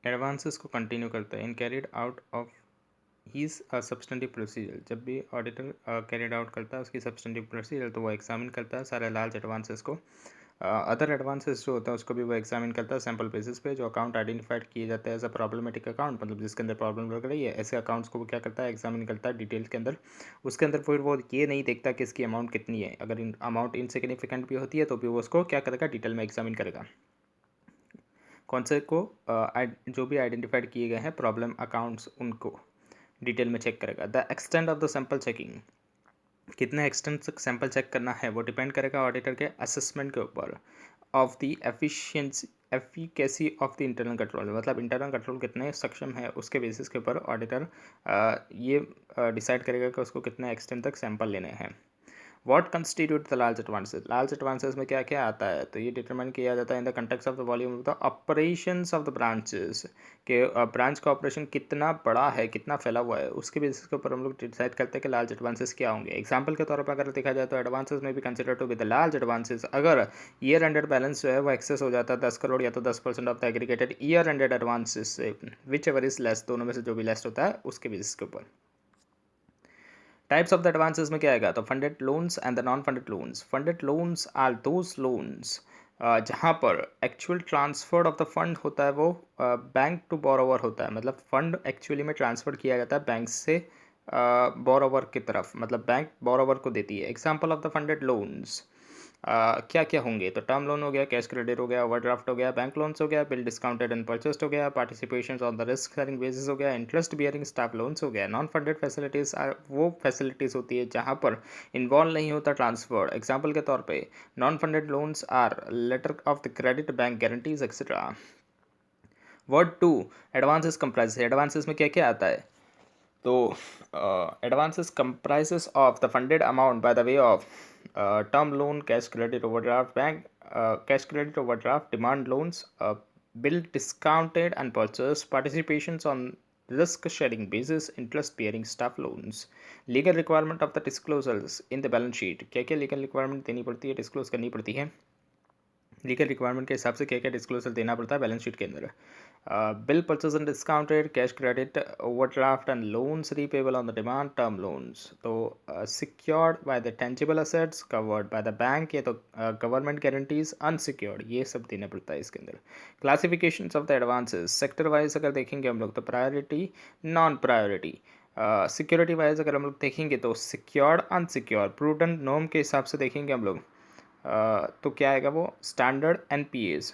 Advances को continue करता है in carried out of his substantive procedure. जब भी ऑडिटर कैरिड आउट करता है उसकी सब्सटेंटिव प्रोसीजर तो वो एग्जामिन करता है सारे लार्ज एडवांसेस को। अदर एडवांसेस जो होता है उसको भी वो एग्जामिन करता है सैम्पल बेसिस पे। जो अकाउंट आइडेंटिफाइड किए जाते हैं एज अ प्रॉब्लमेटिक अकाउंट, मतलब जिसके अंदर प्रॉब्लम लग रही है, ऐसे अकाउंट्स को वो क्या करता है, एग्जामिन करता है डिटेल के अंदर। उसके अंदर फिर वो ये नहीं देखता कि इसकी अमाउंट कितनी है। अगर अमाउंट इनसिग्निफिकेंट भी होती है तो भी वो उसको क्या करेगा, डिटेल में एग्जामिन करेगा। कौन से को जो भी आइडेंटिफाइड किए गए हैं प्रॉब्लम अकाउंट्स उनको डिटेल में चेक करेगा। The extent of the sample checking, कितने एक्सटेंट तक सैम्पल चेक करना है वो डिपेंड करेगा ऑडिटर के असेसमेंट के ऊपर of the efficacy of the internal control. मतलब इंटरनल कंट्रोल कितने सक्षम है उसके बेसिस के ऊपर ऑडिटर ये डिसाइड करेगा कि उसको कितने एक्सटेंट तक सैंपल लेने हैं। What constitute the large advances, large advances में क्या क्या आता है, तो ये डिटरमाइन किया जाता है in the context of the volume of the operations of the branches के ब्रांच का ऑपरेशन कितना बड़ा है, कितना फैला हुआ है, उसके बेसिस के ऊपर हम लोग डिसाइड करते हैं कि लार्ज एडवांसेस क्या होंगे। एग्जाम्पल के तौर पर अगर देखा जाए तो एडवांसेस में भी consider to be the large advances अगर ईयर एंडेड बैलेंस जो है वो एक्सेस हो जाता है 10 करोड़ या तो 10% of the aggregated year ended advances से, विच एवर इज लेस, दोनों में से जो भी लेस होता है उसके बेसिस के ऊपर। टाइप्स ऑफ द एडवांसेस में क्या आएगा, तो funded loans and the non funded loans. Funded loans are those loans जहाँ पर actual transfer of the fund होता है वो बैंक टू बोरोवर होता है। मतलब फंड एक्चुअली में ट्रांसफर किया जाता है बैंक से बोरोवर की तरफ, मतलब बैंक बोरोवर को देती है। Example of the funded loans क्या क्या होंगे, तो टर्म लोन हो गया, कैश क्रेडिट हो गया, ओवरड्राफ्ट हो गया, बैंक लोन्स हो गया, बिल डिस्काउंटेड एंड परचेस्ड हो गया, participation on the risk sharing basis हो गया, इंटरेस्ट बियरिंग स्टाफ लोन्स हो गया। नॉन फंडेड फैसिलिटीज़ वो फैसिलिटीज़ होती है जहाँ पर इन्वॉल्व नहीं होता ट्रांसफर। एग्जाम्पल के तौर पे non funded loans are letter of the credit, bank guarantees etcetera. Word to advances comprise, advances में क्या क्या आता है, तो advances comprises of the funded amount by the way of term loan, cash credit overdraft, bank cash credit overdraft, demand loans, bill discounted and purchase, participations on risk sharing basis, interest bearing staff loans. Legal requirement of the disclosures in the balance sheet, क्या क्या legal requirement देनी पड़ती है, disclose करनी पड़ती है। Legal requirement के हिसाब से क्या क्या डिस्क्लोजर देना पड़ता है बैलेंस शीट के अंदर। Bill purchase and discounted, cash credit overdraft and loans repayable on the demand, term loans, तो secured by the tangible assets, covered by the bank या तो गवर्नमेंट गारंटीज, अनसिक्योर्ड, ये सब देना पड़ता है इसके अंदर। Classifications of the advances sector wise अगर देखेंगे हम लोग तो priority, non priority. Security wise अगर हम लोग देखेंगे तो सिक्योर्ड, अनसिक्योर्ड, प्रूडेंट नॉर्म के हिसाब से देखेंगे हम लोग तो क्या आएगा वो standard NPAs.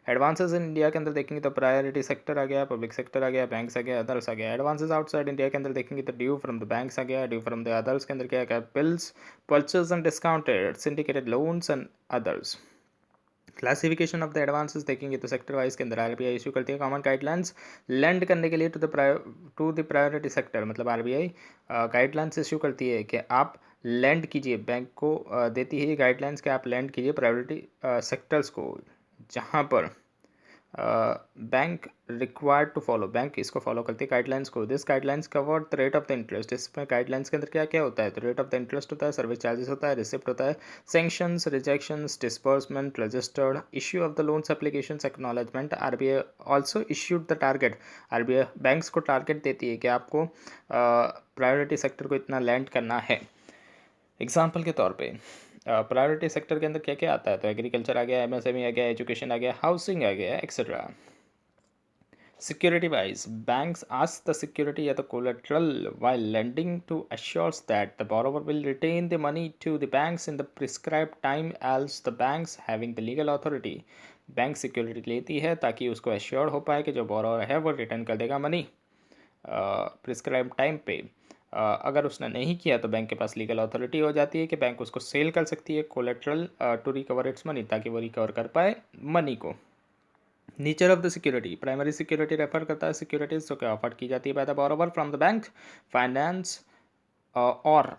Advances in India के अंदर देखेंगे तो प्रायोरिटी सेक्टर आ गया, पब्लिक सेक्टर आ गया, बैंक्स आ गया, अदर्स आ गया। एडवांसेस आउटसाइड इंडिया के अंदर देखेंगे तो ड्यू फ्रॉम द बैंक्स आ गया, ड्यू फ्रॉम द अदर्स के अंदर क्या आ गया, bills, purchase and discounted, syndicated loans and others. Classification of the advances देखेंगे तो सेक्टर वाइज के अंदर आरबीआई इशू करती है कॉमन गाइडलाइंस लेंड करने के लिए टू द प्रायोरिटी सेक्टर। मतलब आरबीआई गाइडलाइंस इशू करती है कि आप लैंड कीजिए, बैंक को देती है ये गाइडलाइंस कि आप लैंड कीजिए प्रायोरिटी सेक्टर्स को, जहाँ पर bank required to follow, bank इसको फॉलो करती है गाइडलाइंस को। This guidelines covered the rate of the interest, इसमें गाइडलाइंस के अंदर क्या क्या होता है, तो रेट ऑफ द इंटरेस्ट होता है, सर्विस चार्जेस होता है, रिसिप्ट होता है, sanctions, rejections, disbursement, registered issue of the loans applications, acknowledgement. RBI also issued the target, RBI banks को टारगेट देती है कि आपको प्रायोरिटी सेक्टर को इतना लैंड करना है। एग्जाम्पल के तौर पे प्रायोरिटी सेक्टर के अंदर क्या क्या आता है, तो एग्रीकल्चर आ गया, एमएसएमई आ गया, एजुकेशन आ गया, हाउसिंग आ गया, etcetera. Security wise, banks ask the security or the collateral while lending to assures that the borrower will retain the money to the banks in the prescribed time, else the banks having the legal authority, bank security लेती है ताकि उसको assure हो पाए कि जो borrower है वो रिटर्न कर देगा मनी प्रिस्क्राइब टाइम पे। अगर उसने नहीं किया तो बैंक के पास लीगल अथॉरिटी हो जाती है कि बैंक उसको सेल कर सकती है collateral to recover its money, ताकि वो रिकवर कर पाए मनी को। Nature of the security, primary security refer करता है सिक्योरिटीज जो कि ऑफर की जाती है by the borrower from the bank, finance और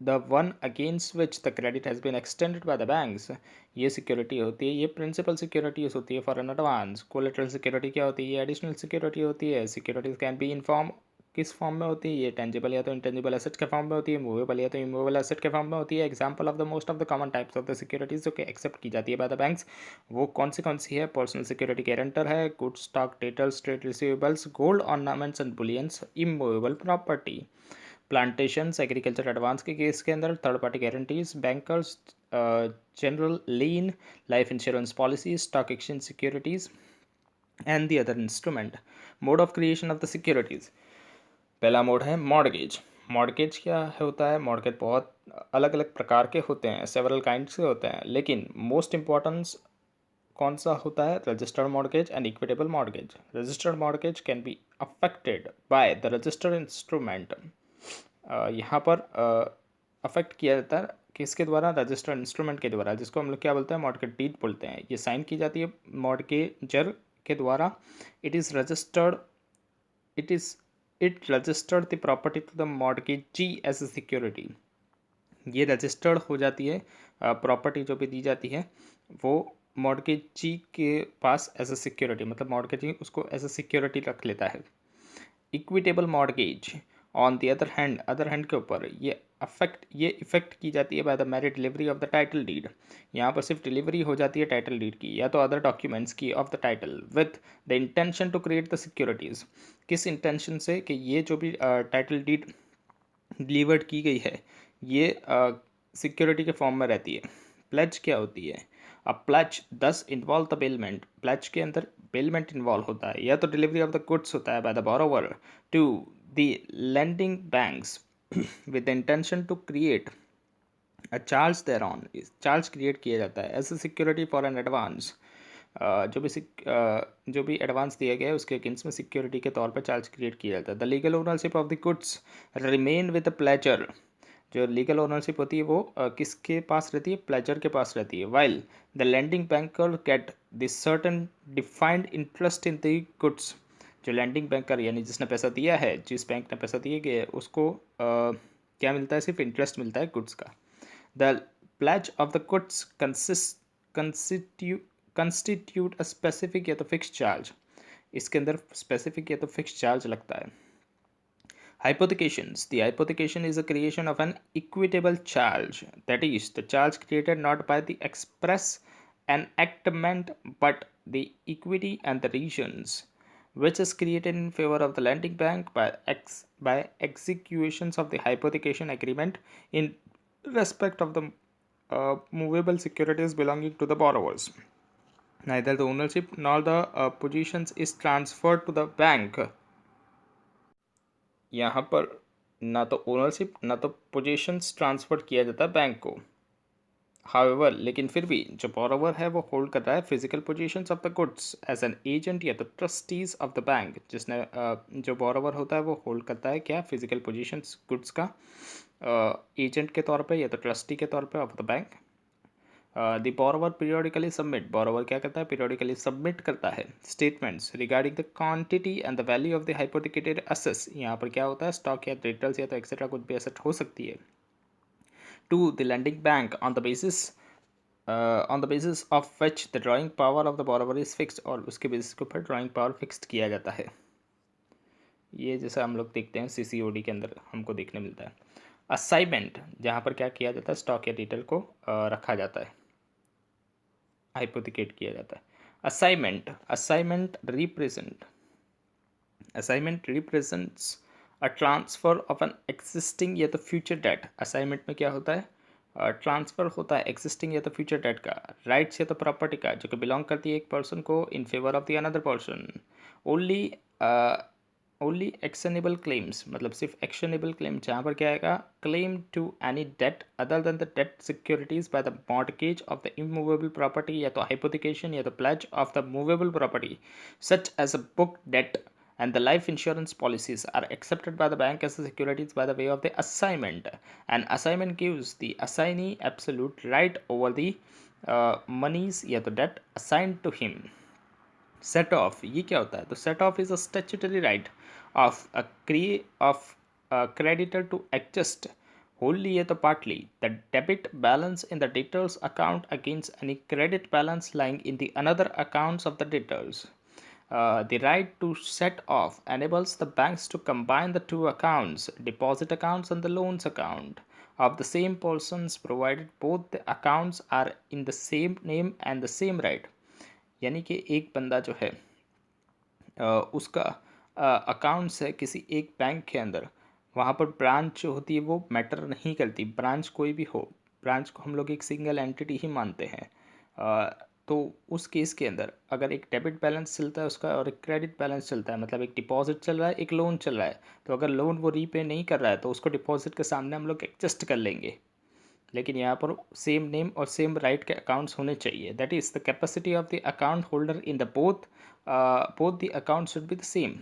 the one against which the credit has been extended by the banks. ये सिक्योरिटी होती है, ये प्रिंसिपल सिक्योरिटीज होती है for an advance. Collateral security क्या होती है, ये एडिशनल सिक्योरिटी होती है। Securities can be in form किस फॉर्म में होती है? ये टेंजिबल या तो इंटेंजिबल एसेट के फॉर्म में होती है, मूवेबल या तो इमूवेबल एसेट के फॉर्म में होती है। Example of the most of the common types of the securities जो कि एक्सेप्ट की जाती है बाय द बैंक्स, वो कौन सी है? पर्सनल सिक्योरिटी गारंटर है, good stock, debtors, trade receivables, gold ornaments and bullions, immovable property, plantations, agriculture advance के केस के अंदर, third party guarantees, bankers, general lean, life insurance policies, stock exchange securities and the other instrument. Mode of creation of the securities, पहला mode है mortgage. Mortgage क्या होता है? Mortgage बहुत अलग अलग प्रकार के होते हैं, सेवरल काइंड्स के होते हैं, लेकिन मोस्ट इंपॉर्टेंस कौन सा होता है? Registered mortgage and equitable mortgage. Registered mortgage can be affected by the registered instrument. यहाँ पर अफेक्ट किया जाता है किसके द्वारा? रजिस्टर्ड इंस्ट्रूमेंट के द्वारा, जिसको हम लोग क्या बोलते हैं? मॉर्गेज डीड बोलते हैं। ये साइन की जाती है मॉर्गेजर के द्वारा। It is registered it registered the property to the mortgagee as a security. ये रजिस्टर्ड हो जाती है प्रॉपर्टी जो भी दी जाती है वो मॉर्गेजी के पास एज ए सिक्योरिटी, मतलब मॉर्गेजी उसको एज ए सिक्योरिटी रख लेता है। Equitable mortgage on the other hand के ऊपर ये इफेक्ट की जाती है by the married delivery of the title deed. यहाँ पर सिर्फ डिलीवरी हो जाती है टाइटल डीड की या तो अदर डॉक्यूमेंट्स की of the title with the intention to create the securities. किस इंटेंशन से? कि ये जो भी टाइटल डीड डिलीवर्ड की गई है ये सिक्योरिटी के फॉर्म में रहती है। प्लेज क्या होती है? अ प्लेज दस इन्वॉल्व द बेलमेंट। प्लेज के अंदर बेलमेंट इन्वॉल्व होता है या तो डिलीवरी ऑफ द गुड्स होता है by the borrower to the lending banks with the intention to create a charge there on. Charge create किया जाता है as a security for an advance. जो भी एडवांस दिया गया है उसके अगेंस्ट में सिक्योरिटी के तौर पर चार्ज क्रिएट किया जाता है। The legal ownership of the goods remain with the pleasure. जो लीगल ओनरशिप होती है वो किसके पास रहती है? प्लेजर के पास रहती है। While the lending banker get the certain defined interest in the goods. जो लैंडिंग बैंकर यानी जिसने पैसा दिया है, जिस बैंक ने पैसा दिया गया है उसको क्या मिलता है? सिर्फ इंटरेस्ट मिलता है गुड्स का। The pledge of the goods constitute a specific या तो फिक्स चार्ज। इसके अंदर स्पेसिफिक या तो फिक्स चार्ज लगता है। Hypothecations. The hypothecation is a creation of an equitable charge, that is, the charge created not by the express enactment but the equity and the regions, which is created in favor of the lending bank by executions of the hypothecation agreement in respect of the movable securities belonging to the borrowers. Neither the ownership nor the positions is transferred to the bank. यहाँ पर ना तो ownership ना तो positions transfer किया जाता है bank को। हाउएवर, लेकिन फिर भी जो बोरोवर है वो होल्ड कर रहा है physical positions of the goods as an agent या तो ट्रस्टीज ऑफ द बैंक। जिसने जो बोरोवर होता है वो होल्ड करता है क्या? फिजिकल पोजीशंस गुड्स का एजेंट के तौर पे या तो ट्रस्टी के तौर पे of the bank. The borrower periodically submit. Borrower क्या करता है? पीरियोडिकली सबमिट करता है statements regarding the quantity and the value of the hypothecated assets. यहाँ पर क्या होता है? स्टॉक या डिटेल्स या तो एक्सेट्रा कुछ भी एसेट हो सकती है। To the lending bank on the basis of which the drawing power of the borrower is fixed. और उसके बेसिस के ऊपर ड्राइंग पावर फिक्स्ड किया जाता है। ये जैसा हम लोग देखते हैं CCOD के अंदर हमको देखने मिलता है। असाइनमेंट, जहाँ पर क्या किया जाता है? स्टॉक या डिटेल को रखा जाता है, हाइपोथिकेट किया जाता है। Assignment represents a transfer of an existing या तो फ्यूचर डेट। असाइनमेंट में क्या होता है? ट्रांसफर होता है एक्सिस्टिंग या तो फ्यूचर डेट का, राइट्स या तो प्रॉपर्टी का, जो कि बिलोंग करती है एक पर्सन को in favour of the another person. Only actionable claims, मतलब सिर्फ एक्शनेबल क्लेम, जहाँ पर क्या आएगा? Claim to any debt other than the debt securities by the mortgage of the immovable property या तो हाइपोथिकेशन या तो pledge of the movable property such as a book debt and the life insurance policies are accepted by the bank as securities by the way of the assignment. And assignment gives the assignee absolute right over the monies या तो debt assigned to him. Set off, ये क्या होता है? तो set off is a statutory right of creditor to adjust wholly या तो partly the debit balance in the debtors account against any credit balance lying in the another accounts of the debtors. The right to set off enables the banks to combine the two accounts, deposit accounts and the loans account, of the same persons provided both the accounts are in the same name and the same right. यानी कि एक बंदा जो है उसका accounts है किसी एक बैंक के अंदर, वहाँ पर ब्रांच जो होती है वो मैटर नहीं करती, ब्रांच कोई भी हो, ब्रांच को हम लोग एक सिंगल एंटिटी ही मानते हैं। तो उस केस के अंदर अगर एक डेबिट बैलेंस चलता है उसका और एक क्रेडिट बैलेंस चलता है, मतलब एक डिपॉजिट चल रहा है एक लोन चल रहा है, तो अगर लोन वो रीपे नहीं कर रहा है तो उसको डिपॉजिट के सामने हम लोग एडजस्ट कर लेंगे, लेकिन यहाँ पर सेम नेम और सेम राइट के अकाउंट्स होने चाहिए। That is the capacity of the account holder in the both the account should be the same.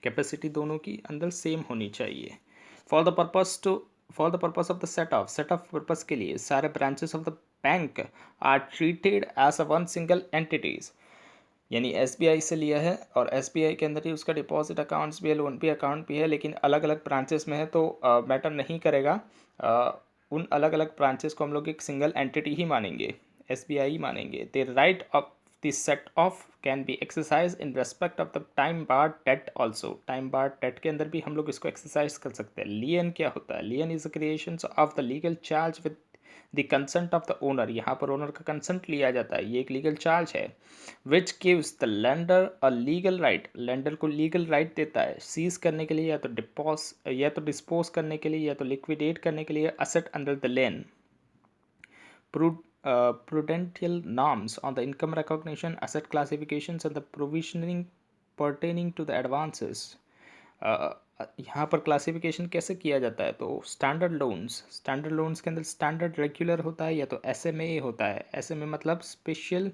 Capacity दोनों की अंदर सेम होनी चाहिए। For the purpose of the set off purpose के लिए सारे branches of the bank are treated as a one single entities. यानी SBI से लिया है और एसबीआई के अंदर ही उसका डिपॉजिट अकाउंट्स भी है, लोन भी अकाउंट भी है, लेकिन अलग अलग ब्रांचेस में है तो मैटर नहीं करेगा। उन अलग अलग ब्रांचेस को हम लोग एक सिंगल एंटिटी ही मानेंगे, एसबीआई ही मानेंगे। The right of this set off can be exercise in respect of the time bar debt also. Time bar debt के अंदर भी हम लोग इसको एक्सरसाइज कर सकते हैं। लियन क्या होता है? Lien is the creation of the legal charge with the consent of the owner. यहाँ पर ओनर का कंसेंट लिया जाता है, ये एक लीगल चार्ज है। Which gives the lender a legal right, lender को लीगल राइट देता है सीज करने के लिए या तो डिस्पोज करने के लिए या तो लिक्विडेट करने के लिए asset under the lane. Prudential norms on the income recognition, asset classifications and the provisioning pertaining to the advances। यहाँ पर क्लासिफिकेशन कैसे किया जाता है? तो स्टैंडर्ड लोन्स के अंदर स्टैंडर्ड रेगुलर होता है या तो एसएमए होता है। एसएमए मतलब स्पेशल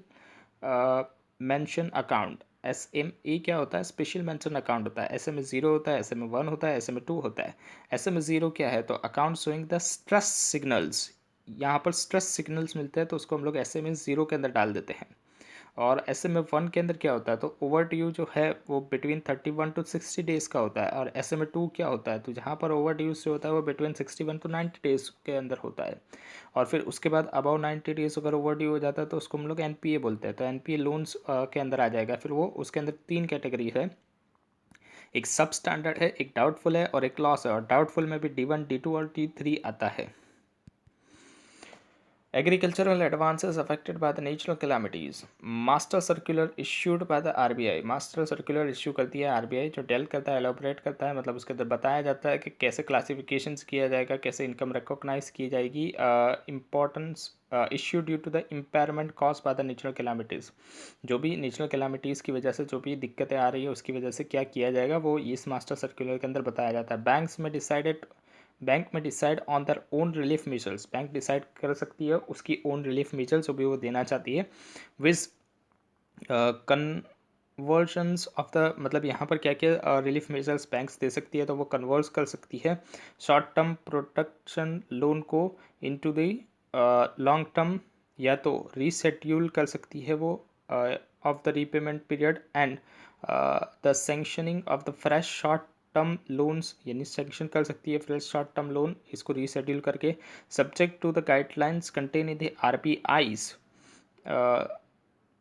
मेंशन अकाउंट। एसएमए क्या होता है? स्पेशल मेंशन अकाउंट होता है। एसएमए 0 होता है, एसएमए 1 होता है, एसएमए 2 होता है। एसएमए 0 क्या है? तो account showing the stress signals. यहाँ पर स्ट्रेस सिग्नल्स मिलते हैं तो उसको हम लोग एसएमए 0 के अंदर डाल देते हैं। और एसएमए 1 के अंदर क्या होता है? तो ओवर ड्यू जो है वो बिटवीन 31 टू 60 डेज़ का होता है। और एसएमए 2 क्या होता है? तो जहाँ पर ओवर ड्यू जो होता है वो बिटवीन 61 टू 90 डेज़ के अंदर होता है। और फिर उसके बाद अबाउ 90 डेज़ अगर ओवर ड्यू हो जाता है तो उसको हम लोग एनपीए बोलते हैं। तो एनपीए लोन्स के अंदर आ जाएगा। फिर वो उसके अंदर 3 कैटेगरी है, एक सब स्टैंडर्ड है, एक डाउटफुल है और एक लॉस है। और डाउटफुल में भी D1 D2 और D3 आता है। Agricultural advances affected by the natural calamities. Master circular issued by the RBI। Master circular issue करती है आरबीआई, जो डेल करता है, एलोबरेट करता है, मतलब उसके अंदर बताया जाता है कि कैसे क्लासिफिकेशंस किया जाएगा, कैसे इनकम रिकॉग्नाइज की जाएगी। Importance issue due to the impairment cause by the natural calamities. जो भी नेचुरल कैलामिटीज़ की वजह से जो भी दिक्कतें आ रही है उसकी वजह से क्या किया जाएगा वो इस मास्टर सर्कुलर के अंदर बताया जाता है। बैंक में decide on their own relief measures. Bank decide कर सकती है उसकी ओन रिलीफ मेजर्स जो भी वो देना चाहती है। विज कन्वर्जन्स ऑफ द, मतलब यहाँ पर क्या क्या रिलीफ मेजर्स बैंक्स दे सकती है? तो वो कन्वर्स कर सकती है शॉर्ट टर्म प्रोटेक्शन लोन को इनटू द लॉन्ग टर्म, या तो रीशेड्यूल कर सकती है वो of the repayment period and the sanctioning of the fresh short term loans, यानी सेंक्शन कर सकती है फ्रेश शॉर्ट टर्म लोन इसको रीशेड्यूल करके, subject to the guidelines contain in the RBI's.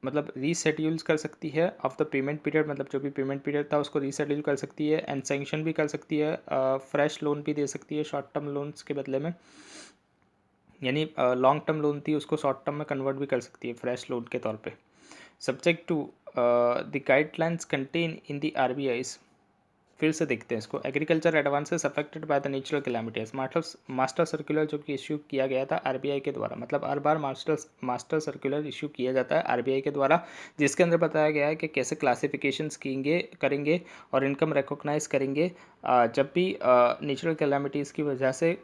मतलब रीशेड्यूल्स कर सकती है ऑफ द पेमेंट पीरियड, मतलब जो भी पेमेंट पीरियड था उसको रीशेड्यूल कर सकती है। एंड सेंक्शन भी कर सकती है, फ्रेश लोन भी दे सकती है शॉर्ट टर्म लोन्स के बदले में। यानी लॉन्ग टर्म लोन थी उसको शॉर्ट टर्म में कन्वर्ट भी कर सकती है फ्रेश लोन के तौर पे। Subject to the guidelines contain in the RBI's. फिर से देखते हैं इसको। Agriculture advances affected by the natural calamities. Master circular जो कि इश्यू किया गया था आरबीआई के द्वारा, मतलब हर बार मास्टर सर्कुलर इश्यू किया जाता है आरबीआई के द्वारा, जिसके अंदर बताया गया है कि कैसे क्लासिफिकेशंस करेंगे और इनकम रिकॉग्नाइज करेंगे जब भी नेचुरल कैलामिटीज़ की वजह से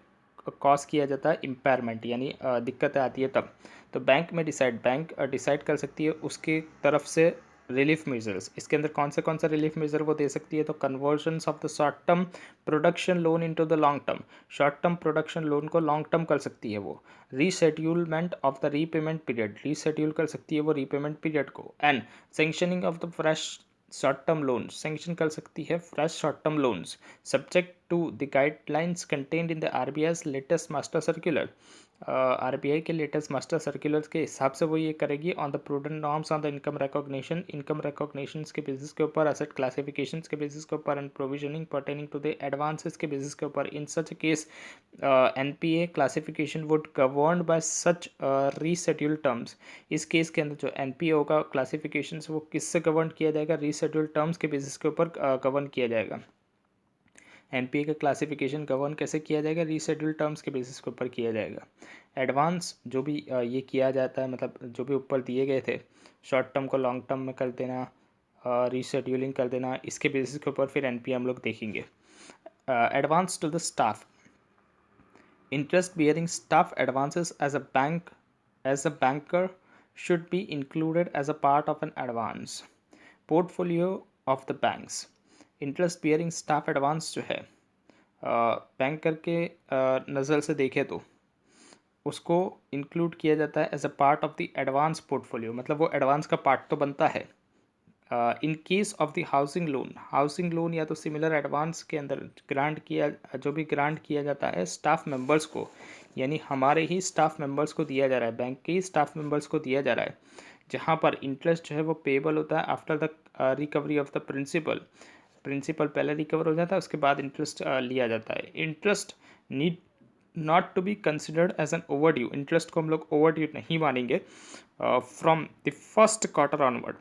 कॉज किया जाता है इम्पेयरमेंट, यानी दिक्कतें आती है तब। तो बैंक डिसाइड कर सकती है उसकी तरफ से रिलीफ मेजर्स। इसके अंदर कौन सा रिलीफ मेजर वो दे सकती है? तो conversions of the short term production loan into the long term. Short term production loan को लॉन्ग टर्म कर सकती है वो। Reschedulement of the repayment period, reschedule कर सकती है वो रीपेमेंट पीरियड को। And sanctioning of the fresh short term loan, sanction कर सकती है fresh short term loans, subject to the guidelines contained in the RBI's latest master circular. RBI के latest master circulars के हिसाब से वो ये करेगी on the prudent norms on the income recognition के बेसिस के ऊपर, एसेट क्लासिफिकेशन के बेसिस के ऊपर and provisioning pertaining to the advances के बेसिस के ऊपर। In such case NPA classification would govern by such rescheduled terms. इस केस के अंदर जो एनपीए का क्लासिफिकेशन वो किससे गवर्न किया जाएगा? रीशेड्यूल्ड टर्म्स के बेसिस के ऊपर गवर्न किया जाएगा। एनपीए का क्लासिफिकेशन गवर्न कैसे किया जाएगा? रीशेड्यूल टर्म्स के बेसिस के ऊपर किया जाएगा। एडवांस जो भी ये किया जाता है, मतलब जो भी ऊपर दिए गए थे, शॉर्ट टर्म को लॉन्ग टर्म में कर देना, रीशेड्यूलिंग कर देना, इसके बेसिस के ऊपर फिर एनपीए हम लोग देखेंगे। Advance to the staff, interest bearing staff advances as a banker should be included as a part of an advance portfolio of the banks। Interest bearing staff advance जो है बैंकर के नज़र से देखें तो उसको इंक्लूड किया जाता है as a part of the advance portfolio, मतलब वो एडवांस का पार्ट तो बनता है। In case of the housing loan या तो सिमिलर एडवांस के अंदर जो भी ग्रांट किया जाता है स्टाफ मेंबर्स को, यानी हमारे ही स्टाफ मेंबर्स को दिया जा रहा है, बैंक के ही स्टाफ मेंबर्स को दिया जा रहा है, जहाँ पर इंटरेस्ट जो है वो पेबल होता है after the recovery of the principal पहले रिकवर हो जाता है, उसके बाद इंटरेस्ट लिया जाता है। Interest need not to be considered as an overdue, interest को हम लोग ओवर ड्यू नहीं मानेंगे from the first quarter onward,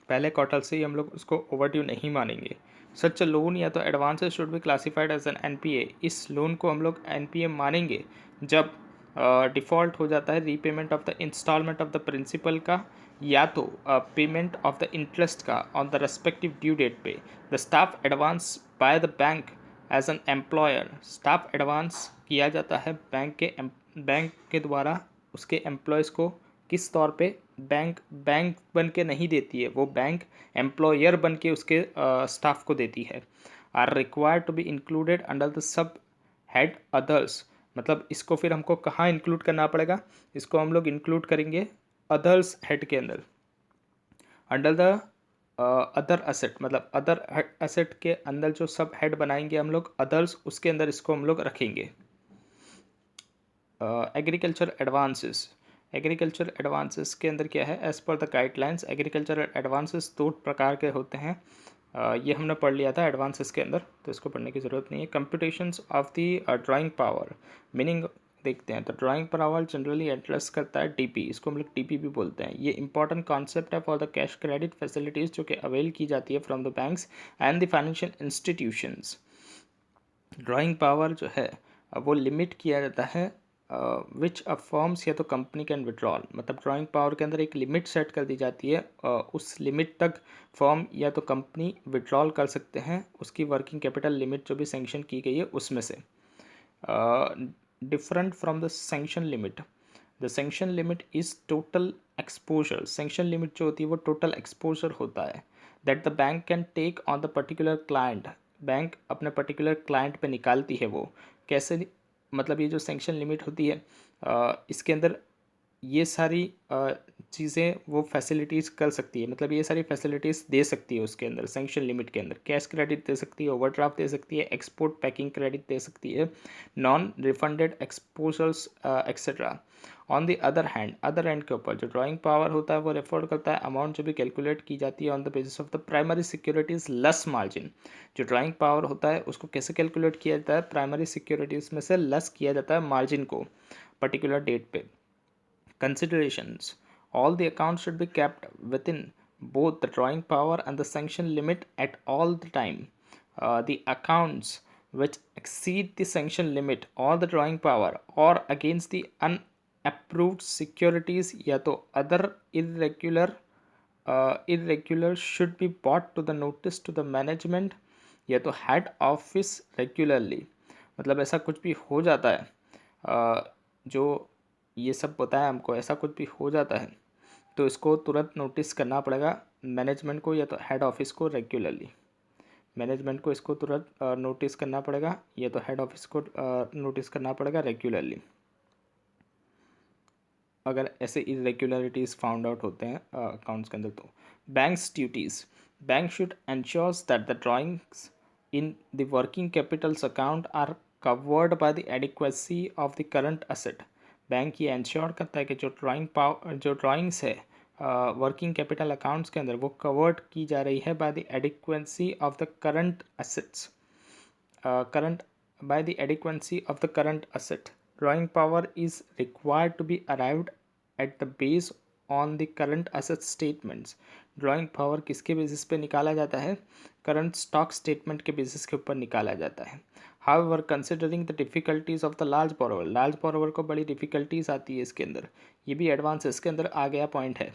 पहले क्वार्टर से ही हम लोग उसको ओवरड्यू नहीं मानेंगे। सच लोन या तो advances should be classified as an NPA, इस लोन को हम लोग एनपीए मानेंगे जब डिफ़ॉल्ट हो जाता है repayment of the installment of the principal का या तो पेमेंट ऑफ द इंटरेस्ट का on the respective due date पे। The staff advance by the bank as an employer, staff advance किया जाता है बैंक के द्वारा उसके एम्प्लॉयज़ को, किस तौर पे? बैंक बन के नहीं देती है वो, बैंक एम्प्लॉयर बन के उसके स्टाफ को देती है। Are required to be included under the sub head others, मतलब इसको फिर हमको कहाँ इंक्लूड करना पड़ेगा? इसको हम लोग इंक्लूड करेंगे अदर्स हेड के अंदर, अंडर द अदर असेट, मतलब अदर असेट के अंदर जो सब हेड बनाएंगे हम लोग अदर्स, उसके अंदर इसको हम लोग रखेंगे। एग्रीकल्चर एडवांसेस के अंदर क्या है? As per the guidelines agriculture advances दो प्रकार के होते हैं। ये हमने पढ़ लिया था एडवांसेस के अंदर, तो इसको पढ़ने की ज़रूरत नहीं है। Computations of the drawing power, meaning देखते हैं तो ड्राइंग पावर जनरली एड्रेस करता है डीपी, इसको हम लोग टीपी भी बोलते हैं। ये इंपॉर्टेंट कॉन्सेप्ट है for the cash credit facilities जो कि अवेल की जाती है from the banks and the financial institutions. Drawing power जो है वो लिमिट किया जाता है विच अ फॉर्म्स या तो कंपनी कैन विड्रॉल, मतलब ड्राइंग पावर के अंदर एक लिमिट सेट कर दी जाती है, उस लिमिट तक फॉर्म या तो कंपनी विड्रॉल कर सकते हैं उसकी वर्किंग कैपिटल लिमिट जो भी सेंक्शन की गई है उसमें से। Different from the sanction limit, the sanction limit is total exposure, sanction limit जो होती है वो टोटल एक्सपोजर होता है that the bank can take on the particular client, bank अपने पर्टिकुलर क्लाइंट पे निकालती है वो कैसे? मतलब ये जो सेंक्शन लिमिट होती है इसके अंदर ये सारी चीज़ें वो फैसिलिटीज़ कर सकती है, मतलब ये सारी फैसिलिटीज़ दे सकती है उसके अंदर, सेंक्शन लिमिट के अंदर कैश क्रेडिट दे सकती है, ओवरड्राफ्ट दे सकती है, एक्सपोर्ट पैकिंग क्रेडिट दे सकती है, non refunded exposures etcetera. On the other hand, other hand के ऊपर जो ड्राइंग पावर होता है वो रेफर करता है अमाउंट जो भी कैलकुलेट की जाती है on the basis of the primary securities less margin. जो ड्राइंग पावर होता है उसको कैसे कैलकुलेट किया जाता है? प्राइमरी सिक्योरिटीज़ में से लेस किया जाता है मार्जिन को पर्टिकुलर डेट पे। Considerations: all the accounts should be kept within both the drawing power and the sanction limit at all the time. The accounts which exceed the sanction limit or the drawing power or against the unapproved securities या तो other irregular should be brought to the notice to the management या तो head office regularly। मतलब ऐसा कुछ भी हो जाता है जो ये सब पता है हमको, ऐसा कुछ भी हो जाता है तो इसको तुरंत नोटिस करना पड़ेगा मैनेजमेंट को या तो हेड ऑफिस को रेगुलरली। मैनेजमेंट को इसको तुरंत नोटिस करना पड़ेगा या तो हेड ऑफिस को नोटिस करना पड़ेगा रेगुलरली अगर ऐसे इरेगुलरिटीज़ फाउंड आउट होते हैं अकाउंट्स के अंदर। तो banks duties, bank should ensures that the drawings in the working capitals account are covered by the adequacy of the current asset। Bank ये इंश्योर करता है कि जो ड्राइंग्स है वर्किंग कैपिटल अकाउंट्स के अंदर वो कवर्ड की जा रही है by the adequacy of the current assets current by the adequacy of the current asset. Drawing power is required to be arrived at the base on the current asset statements. Drawing power किसके basis पे निकाला जाता है? Current stock statement के basis के ऊपर निकाला जाता है. However considering the difficulties of the large borrower को बड़ी डिफिकल्टीज आती है इसके अंदर. ये भी एडवांस इसके अंदर आ गया पॉइंट है.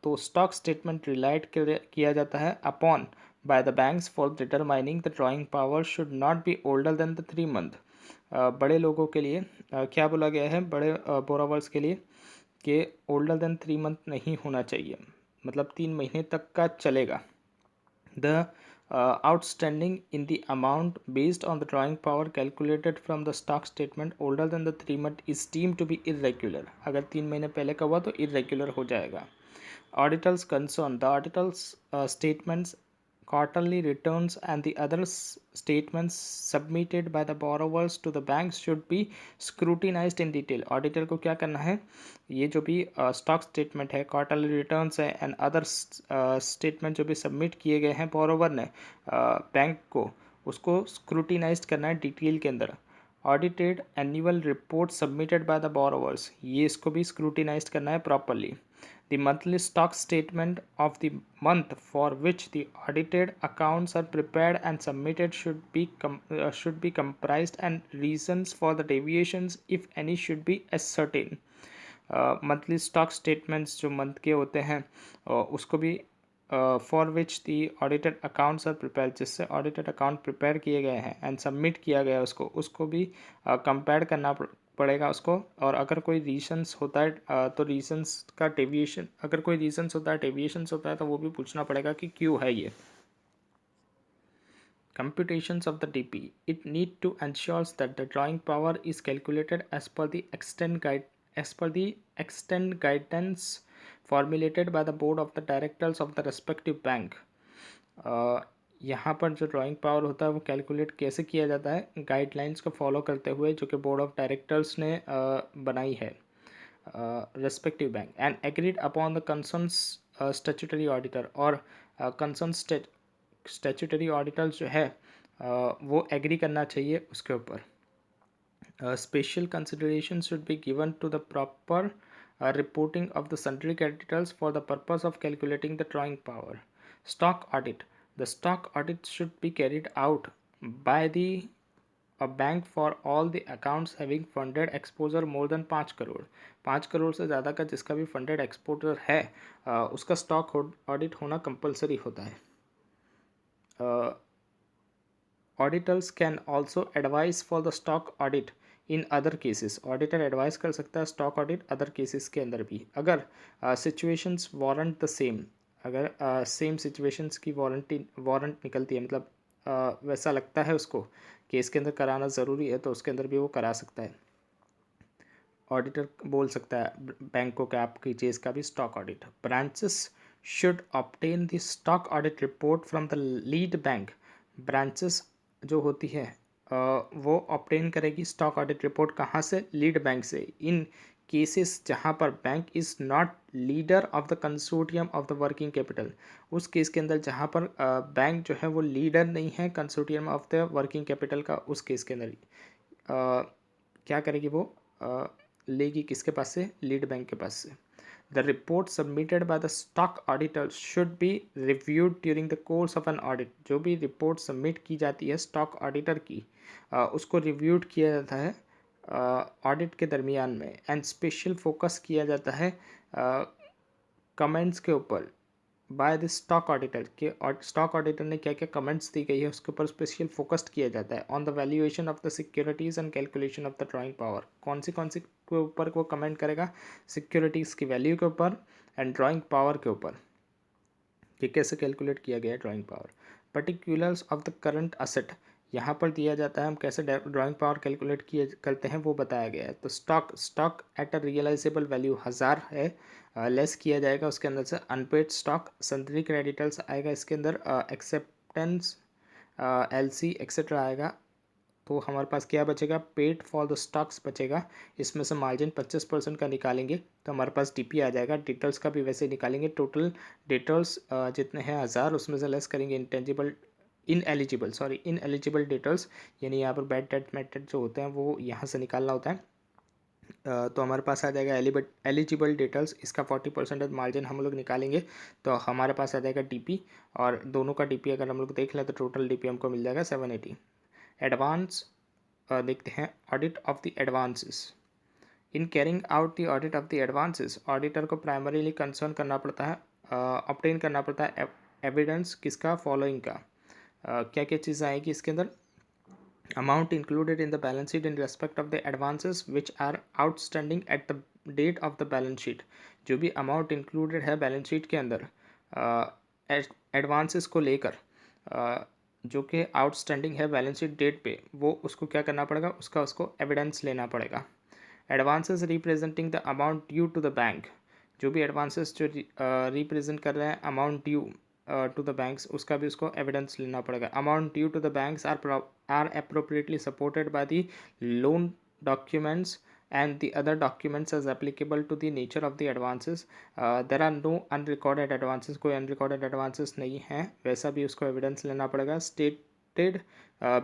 तो स्टॉक स्टेटमेंट रिलाइट किया जाता है upon by the banks for determining the drawing power should not be older than the 3 month. बड़े लोगों के लिए क्या बोला गया है? बड़े बोरोवर्स के लिए कि ओल्डर देन 3 मंथ नहीं होना चाहिए, मतलब 3 महीने तक का चलेगा. The outstanding in the amount based on the drawing power calculated from the stock statement older than the 3 month is deemed to be irregular. अगर 3 महीने पहले का हुआ तो irregular हो जाएगा. Auditors concern the auditors statements, quarterly returns and the other statements submitted by the borrowers to the banks should be scrutinized in detail. Auditor को क्या करना है? ये जो भी स्टॉक स्टेटमेंट है, क्वार्टरली रिटर्न्स है एंड अदर स्टेटमेंट जो भी सबमिट किए गए हैं बोरोवर ने बैंक को, उसको स्क्रूटिनाइज करना है डिटेल के अंदर. Audited annual report submitted by the borrowers, ये इसको भी स्क्रूटिनाइज करना है properly. The monthly stock statement of the month for which the audited accounts are prepared and submitted should be comprised and reasons for the deviations, if any, should be ascertained. Monthly stock statements जो month के होते हैं उसको भी for which the audited accounts are prepared, जिससे audited account prepare किए गए हैं and submit किया गया उसको भी compare करना पड़ेगा उसको. और अगर कोई रीजन्स होता है तो रीजन्स का डेविएशन, अगर कोई रीजन्स होता है, डेविएशंस होता है, तो वो भी पूछना पड़ेगा कि क्यों है ये. Computations of the DP. It need to ensure that the drawing power is calculated as per the extent guidance formulated by the board of the directors of the respective bank. यहाँ पर जो ड्राइंग पावर होता है वो calculate कैसे किया जाता है? गाइडलाइंस को फॉलो करते हुए जो कि बोर्ड ऑफ डायरेक्टर्स ने बनाई है respective bank, and agreed upon the concern statutory auditor. और कंसर्न स्टैट्यूटरी ऑडिटर जो है वो एग्री करना चाहिए उसके ऊपर. Special consideration should be given to the proper reporting of the sundry creditors for the purpose of calculating the drawing power. Stock audit. The stock audit should be carried out by a bank for all the accounts having funded exposure more than 5 crore. 5 crore से ज़्यादा का जिसका भी funded exposure है उसका stock audit होना compulsory होता है. Auditors can also advice for the stock audit in other cases. Auditor advice कर सकता है स्टॉक ऑडिट अदर केसेस के अंदर भी, अगर सिचुएशंस वारंट द सेम. अगर सेम सिचुएशंस की वारंट निकलती है, मतलब वैसा लगता है उसको केस के अंदर कराना ज़रूरी है, तो उसके अंदर भी वो करा सकता है. ऑडिटर बोल सकता है बैंक को कि आप कीजिए इसका भी stock audit. Branches should obtain the stock audit report from the lead bank. Branches जो होती है वो ऑब्टेन करेगी स्टॉक ऑडिट रिपोर्ट कहाँ से? लीड बैंक से. इन केसेस जहाँ पर bank is not leader of the consortium of the working capital, उस केस के अंदर जहाँ पर बैंक जो है वो लीडर नहीं है consortium of the working capital का, उस केस के अंदर क्या करेगी वो? लेगी किसके पास से? लीड बैंक के पास से. The report submitted by the stock auditor should be reviewed during the course of an audit. जो भी रिपोर्ट सबमिट की जाती है स्टॉक ऑडिटर की उसको रिव्यूड किया जाता है ऑडिट के दरमियान में, एंड स्पेशल फोकस किया जाता है कमेंट्स के ऊपर बाय द स्टॉक ऑडिटर के. स्टॉक ऑडिटर ने क्या क्या कमेंट्स दी गई है उसके ऊपर स्पेशल फोकस्ड किया जाता है. On the valuation of the securities and calculation of the drawing power. कौन सी के ऊपर वो कमेंट करेगा? सिक्योरिटीज़ की वैल्यू के ऊपर एंड ड्राइंग पावर के ऊपर कि कैसे कैलकुलेट किया गया है drawing power. Particulars of the current asset यहाँ पर दिया जाता है, हम कैसे ड्राइंग पावर कैलकुलेट करते हैं वो बताया गया है. तो stock at a realisable value 1000 है, लेस किया जाएगा उसके अंदर से. अनपेड स्टॉक सन्ड्री क्रेडिटर्स आएगा इसके अंदर, एक्सेप्टेंस LC एक्सेट्रा आएगा. तो हमारे पास क्या बचेगा, पेड फॉर द स्टॉक्स बचेगा। इसमें से मार्जिन 25% का निकालेंगे तो हमारे पास डीपी आ जाएगा। डिटेल्स का भी वैसे निकालेंगे। टोटल डिटेल्स जितने हैं 1000, उसमें से लेस करेंगे इनएलिजिबल डिटेल्स, यानी यहाँ पर बैड डेट मेथड जो होते हैं वो यहाँ से निकालना होता है। तो हमारे पास आ जाएगा एलिजिबल डिटेल्स, इसका 40% मार्जिन हम लोग निकालेंगे तो हमारे पास आ जाएगा डीपी, और दोनों का डीपी अगर हम लोग देख लें तो टोटल डीपी हमको मिल जाएगा 780। एडवांस देखते हैं, audit of the advances. In carrying out the audit of the advances, auditor को प्राइमरीली कंसर्न करना पड़ता है, ऑब्टेन करना पड़ता है एविडेंस किसका, फॉलोइंग का। क्या क्या चीज़ें आएगी इसके अंदर, amount included in the balance sheet in respect of the advances which are outstanding at the date of the balance sheet। जो भी amount included है balance sheet के अंदर एडवांसेस को लेकर जो कि आउटस्टैंडिंग है बैलेंस शीट डेट पे, वो उसको क्या करना पड़ेगा, उसको एविडेंस लेना पड़ेगा। Advances representing the amount due to the bank, जो भी एडवांसेस जो रिप्रेजेंट कर रहे हैं amount due to the banks, उसका भी उसको एविडेंस लेना पड़ेगा। Amount due to the banks are appropriately supported by the loan documents and the other documents as applicable to the nature of the advances। there are no unrecorded advances, कोई unrecorded advances नहीं है, वैसा भी उसको evidence लेना पड़ेगा। stated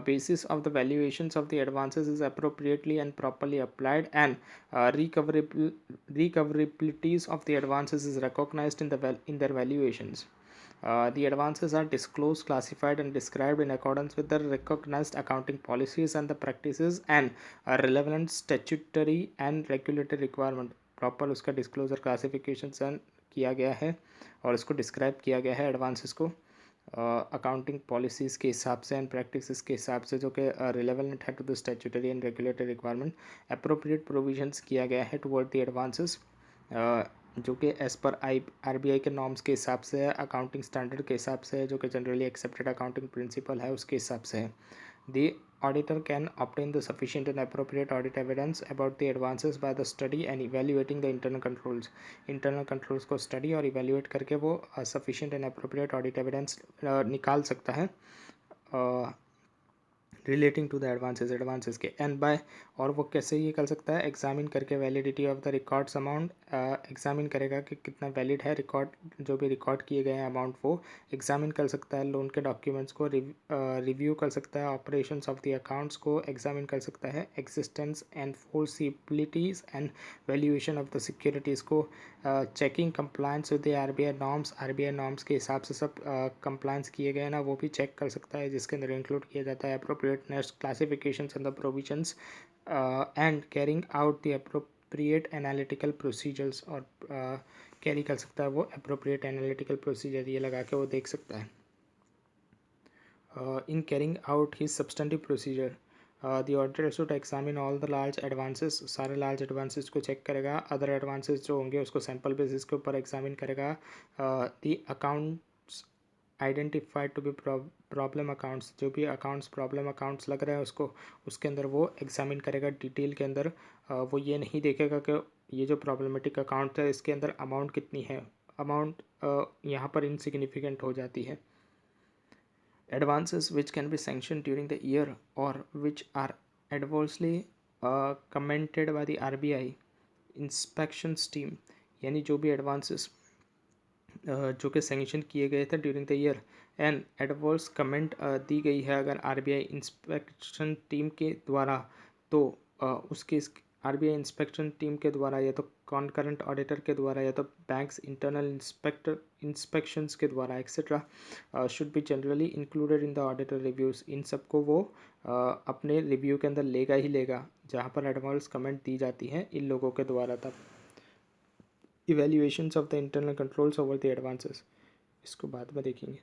basis of the valuations of the advances is appropriately and properly applied, and recoverabilities of the advances is recognized in their valuations। The advances are disclosed, classified, and described in accordance with the recognized accounting policies and the practices and relevant statutory and regulatory requirement। Proper उसका disclosure classification किया गया है और उसको describe किया गया है advances को अकाउंटिंग पॉलिसीज़ के हिसाब से एंड प्रैक्टिसेस के हिसाब से, जो कि रिलेवेंट है to the statutory and regulatory requirement. Appropriate provisions किया गया है टुवर्ड द एडवांसेस, जो कि एज़ पर RBI के नॉर्म्स के हिसाब से है, अकाउंटिंग स्टैंडर्ड के हिसाब से है, जो कि जनरली एक्सेप्टेड अकाउंटिंग प्रिंसिपल है उसके हिसाब से है। The auditor can obtain the sufficient and appropriate audit evidence about the advances by the study and evaluating the internal controls. Internal controls को स्टडी और इवेल्युएट करके वो sufficient and appropriate audit evidence निकाल सकता है रिलेटिंग टू द एडवांसेस के and bye, और वो कैसे ये कर सकता है, एग्जामिन करके validity of the records amount, examine करेगा कि कितना वैलिड है रिकॉर्ड, जो भी रिकॉर्ड किए गए हैं अमाउंट वो एग्जामिन कर सकता है। लोन के डॉक्यूमेंट्स को रिव्यू कर सकता है। ऑपरेशंस ऑफ द अकाउंट्स को एग्जामिन कर सकता है। Existence and enforceabilities and valuation of the securities को checking compliance with the RBI norms के हिसाब से सब कंप्लायंस किए गए ना, वो भी चेक कर सकता है, जिसके अंदर इंक्लूड किया जाता है appropriateness, classifications and the provisions, and carrying out the appropriate analytical procedures, और कैरी कर सकता है वो appropriate analytical procedure, ये लगा के वो देख सकता है। in carrying out his substantive procedure, the auditor should examine all the large advances, सारे large advances को चेक करेगा। other advances जो होंगे उसको sample basis के ऊपर examine करेगा। the accounts identified to be problem accounts, जो भी अकाउंट्स प्रॉब्लम अकाउंट्स लग रहे हैं उसको, उसके अंदर वो एग्जामिन करेगा डिटेल के अंदर। वो ये नहीं देखेगा कि ये जो प्रॉब्लमेटिक अकाउंट है इसके अंदर अमाउंट कितनी है, अमाउंट यहाँ पर इनसिग्निफिकेंट हो जाती है। Advances which can be sanction during the year और which are adversely commented by the RBI inspections team, यानी जो भी एडवांसेस जो कि सैंक्शन किए गए थे during the year and adverse comment दी गई है अगर RBI इंस्पेक्शन टीम के द्वारा, तो उसके RBI इंस्पेक्शन टीम के द्वारा या तो कॉन्करेंट ऑडिटर के द्वारा या तो बैंक्स इंटरनल इंस्पेक्शंस के द्वारा etcetera should be generally included in the auditor reviews. इन सबको वो अपने रिव्यू के अंदर लेगा ही लेगा जहाँ पर एडवर्स कमेंट दी जाती हैं इन लोगों के द्वारा। तब evaluations of the internal controls over the advances, इसको बाद में देखेंगे।